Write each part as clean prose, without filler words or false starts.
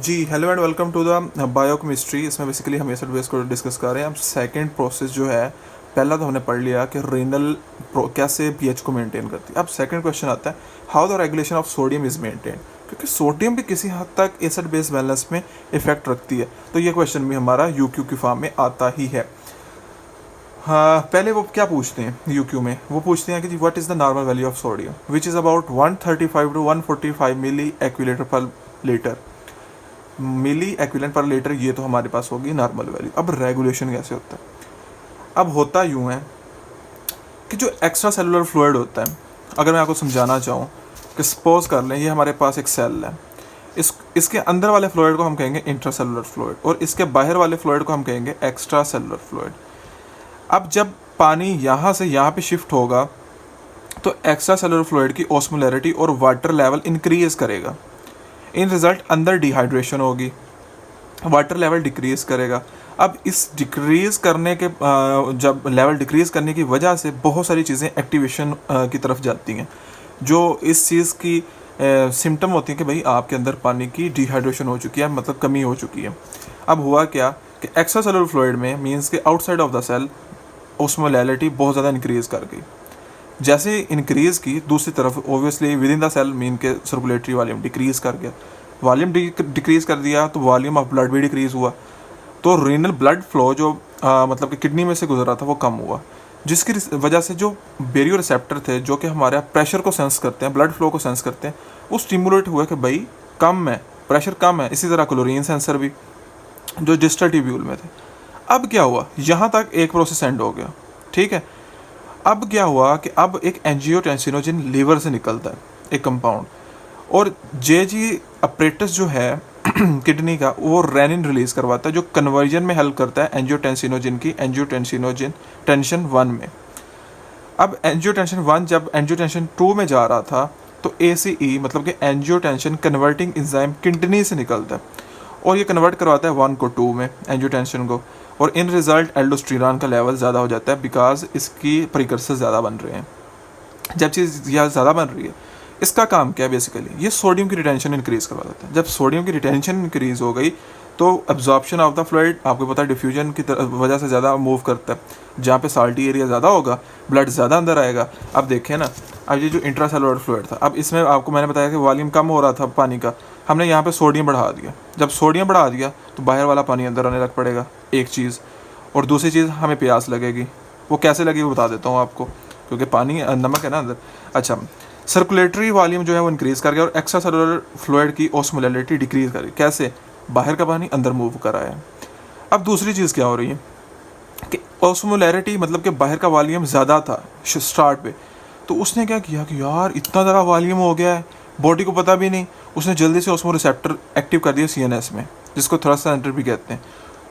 Ji hello and welcome to the biochemistry. इसमें basically हम acid base को discuss कर रहे हैं। हम सेकंड प्रोसेस जो है, पहला तो हमने पढ़ लिया कि रीनल कैसे पीएच को मेंटेन करती है। अब सेकंड क्वेश्चन आता है, how the regulation of sodium is maintain, क्योंकि सोडियम भी किसी हद तक एसिड बेस बैलेंस में इफेक्ट रखती है। तो ये क्वेश्चन भी हमारा यूक्यू की फॉर्म में आता ही है। हाँ, पहले वो क्या पूछते हैं यूक्यू में, वो पूछते हैं कि जी what is the normal value of sodium which is about 135 to 145 milliequivalent per litre. Milliequivalent per litre, ये तो हमारे पास होगी नॉर्मल वैल्यू। अब रेगुलेशन कैसे होता है? अब होता यूँ है कि जो एक्स्ट्रा सेलुलर फ्लूइड होता है, अगर मैं आपको समझाना चाहूँ कि सपोज कर लें ये हमारे पास एक सेल है, इसके अंदर वाले फ्लूइड को हम कहेंगे इंट्रा सेलुलर फ्लूइड और इसके बाहर वाले फ्लूइड को हम कहेंगे एक्स्ट्रा सेलुलर फ्लूइड। अब जब पानी यहाँ से यहाँ पे शिफ्ट होगा तो एक्स्ट्रा सेलुलर फ्लूइड की ऑस्मोलैरिटी और वाटर लेवल इंक्रीज करेगा। इन रिज़ल्ट अंदर डिहाइड्रेशन होगी, वाटर लेवल डिक्रीज़ करेगा। अब इस डिक्रीज़ करने के जब लेवल डिक्रीज़ करने की वजह से बहुत सारी चीज़ें एक्टिवेशन की तरफ जाती हैं, जो इस चीज़ की सिम्टम होती हैं कि भाई आपके अंदर पानी की डिहाइड्रेशन हो चुकी है, मतलब कमी हो चुकी है। अब हुआ क्या कि एक्स्ट्रा सेलुलर फ्लूइड में मीन्स के outside of the cell osmolarity बहुत ज़्यादा इंक्रीज़ कर गई। जैसे इंक्रीज़ की, दूसरी तरफ obviously within the cell mean के सर्कुलेटरी वॉल्यूम डिक्रीज़ कर गया। वॉल्यूम डिक्रीज़ कर दिया तो वॉल्यूम ऑफ ब्लड भी डिक्रीज़ हुआ, तो रीनल ब्लड फ्लो जो मतलब कि किडनी में से गुजर रहा था वो कम हुआ, जिसकी वजह से जो बेरियो रिसेप्टर थे जो कि हमारे प्रेशर को सेंस करते हैं, ब्लड फ्लो को सेंस करते हैं, वो स्टिमुलेट हुआ कि भाई कम है, प्रेशर कम है। इसी तरह क्लोरीन सेंसर भी जो डिस्टल ट्यूब्यूल में थे। अब क्या हुआ, यहाँ तक एक प्रोसेस एंड हो गया, ठीक है। अब क्या हुआ कि अब एक एंजियोटेंसिनोजिन लीवर से निकलता है, एक कंपाउंड, और जेजी अपरेटस जो है किडनी का, वो रेनिन रिलीज करवाता है जो कन्वर्जन में हेल्प करता है एंजियोटेंसिनोजिन की एंजियोटेंसिनोजिन टेंशन 1 में। अब एंजियोटेंशन 1 जब एंजियोटेंशन 2 में जा रहा था तो ACE मतलब कि एंजियोटेंशन कन्वर्टिंग एंजाइम किडनी से निकलता है और ये कन्वर्ट करवाता है 1 को 2 में एंजियोटेंशन को, और इन रिजल्ट एल्डोस्टेरॉन का लेवल ज़्यादा हो जाता है बिकॉज इसकी प्रिकर्सर ज़्यादा बन रहे हैं। जब चीज़ यह ज़्यादा बन रही है, इसका काम क्या है बेसिकली, ये सोडियम की रिटेंशन इंक्रीज़ करवा देता है। जब सोडियम की रिटेंशन इंक्रीज़ हो गई तो एब्जॉर्प्शन ऑफ द फ्लूइड, आपको पता है डिफ्यूजन की वजह से ज़्यादा मूव करता है। जहाँ पे साल्टी एरिया ज़्यादा होगा ब्लड ज़्यादा अंदर आएगा। अब देखें ना, अब ये जो इंट्रासेलुलर फ्लूइड था, अब इसमें आपको मैंने बताया कि वॉल्यूम कम हो रहा था पानी का, हमने यहाँ पे सोडियम बढ़ा दिया। जब सोडियम बढ़ा दिया तो बाहर वाला पानी अंदर आने लग पड़ेगा, एक चीज़। और दूसरी चीज़, हमें प्यास लगेगी। वो कैसे लगेगी वो बता देता हूँ आपको, क्योंकि पानी नमक है ना अंदर। अच्छा, सर्कुलेटरी वॉल्यूम जो है वो इंक्रीज़ कर गया और एक्स्ट्रा सेलुलर फ्लूइड की ऑस्मोलैरिटी डिक्रीज़ कर गई। कैसे? बाहर का पानी अंदर मूव कर आया। अब दूसरी चीज़ क्या हो रही है कि ऑस्मोलैरिटी मतलब कि बाहर का वॉल्यूम ज़्यादा था स्टार्ट पे, तो उसने क्या किया कि यार इतना ज़्यादा वॉल्यूम हो गया है, बॉडी को पता भी नहीं, उसने जल्दी से ऑस्मो रिसेप्टर एक्टिव कर दिया CNS में, जिसको थ्रस्ट सेंटर भी कहते हैं,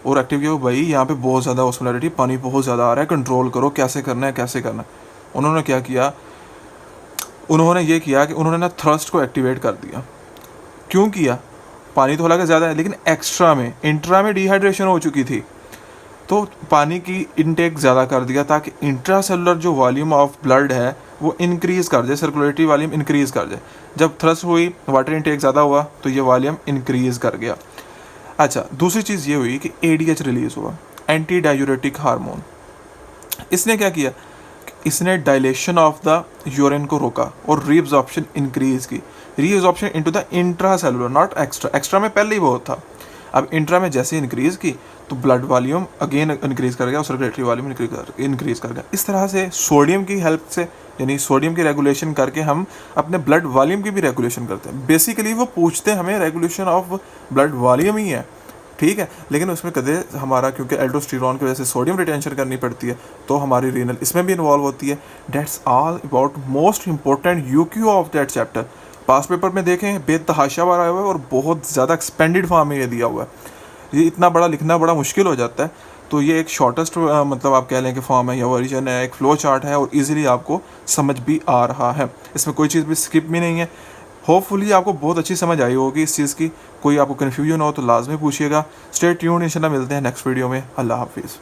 और एक्टिव किया भाई यहाँ पे बहुत ज़्यादा ऑस्मोलैरिटी, पानी बहुत ज़्यादा आ रहा है, कंट्रोल करो, कैसे करना है कैसे करना है। उन्होंने क्या किया, उन्होंने ये किया कि उन्होंने ना थ्रस्ट को एक्टिवेट कर दिया। क्यों किया? पानी तो हालांकि ज़्यादा है लेकिन एक्स्ट्रा में, इंट्रा में डिहाइड्रेशन हो चुकी थी, तो पानी की इनटेक ज़्यादा कर दिया ताकि इंट्रा सेलुलर जो वॉल्यूम ऑफ ब्लड है वो इंक्रीज़ कर जाए, सर्कुलेटरी वॉल्यूम इंक्रीज़ कर जाए। जब थ्रस्ट हुई, वाटर इनटेक ज़्यादा हुआ तो ये वॉल्यूम इंक्रीज़ कर गया। अच्छा, दूसरी चीज़ ये हुई कि ADH रिलीज़ हुआ, एंटी डायूरेटिक हार्मोन। इसने क्या किया, इसने डायलेशन ऑफ द यूरिन को रोका और रीअब्जॉर्प्शन इंक्रीज की। Reabsorption into the intra cellular, not extra. Extra में पहले ही बहुत था, अब इंट्रा में जैसे इंक्रीज की तो ब्लड वॉल्यूम अगेन इंक्रीज कर गया और सर्कुलेटरी वॉल्यूम इंक्रीज कर गया। इस तरह से सोडियम की हेल्प से, यानी सोडियम की रेगुलेशन करके हम अपने ब्लड वॉल्यूम की भी रेगुलेशन करते हैं। बेसिकली वो पूछते हैं हमें रेगुलेशन ऑफ ब्लड वॉल्यूम ही है, ठीक है, लेकिन उसमें कदे हमारा क्योंकि एल्डोस्टेरॉन की वजह से सोडियम रिटेंशन करनी पड़ती है तो हमारी रीनल इसमें भी इन्वॉल्व होती है। That's all about most important UQ of that chapter. Past paper में देखें बेतहाशा बार आया हुआ है और बहुत ज़्यादा एक्सपेंडेड फॉर्म में ये दिया हुआ है। ये इतना बड़ा लिखना बड़ा मुश्किल हो जाता है, तो ये एक शॉर्टेस्ट मतलब आप कह लें कि फॉर्म है या वर्जन है, एक फ्लो चार्ट है और ईजिली आपको समझ भी आ रहा है। इसमें कोई चीज़ भी स्किप भी नहीं है। होपफुली आपको बहुत अच्छी समझ आई होगी इस चीज़ की। कोई आपको कन्फ्यूजन हो तो लाजमी पूछिएगा। स्टे ट्यून्ड, इंशाल्लाह मिलते हैं नेक्स्ट वीडियो में। अल्लाह हाफिज़।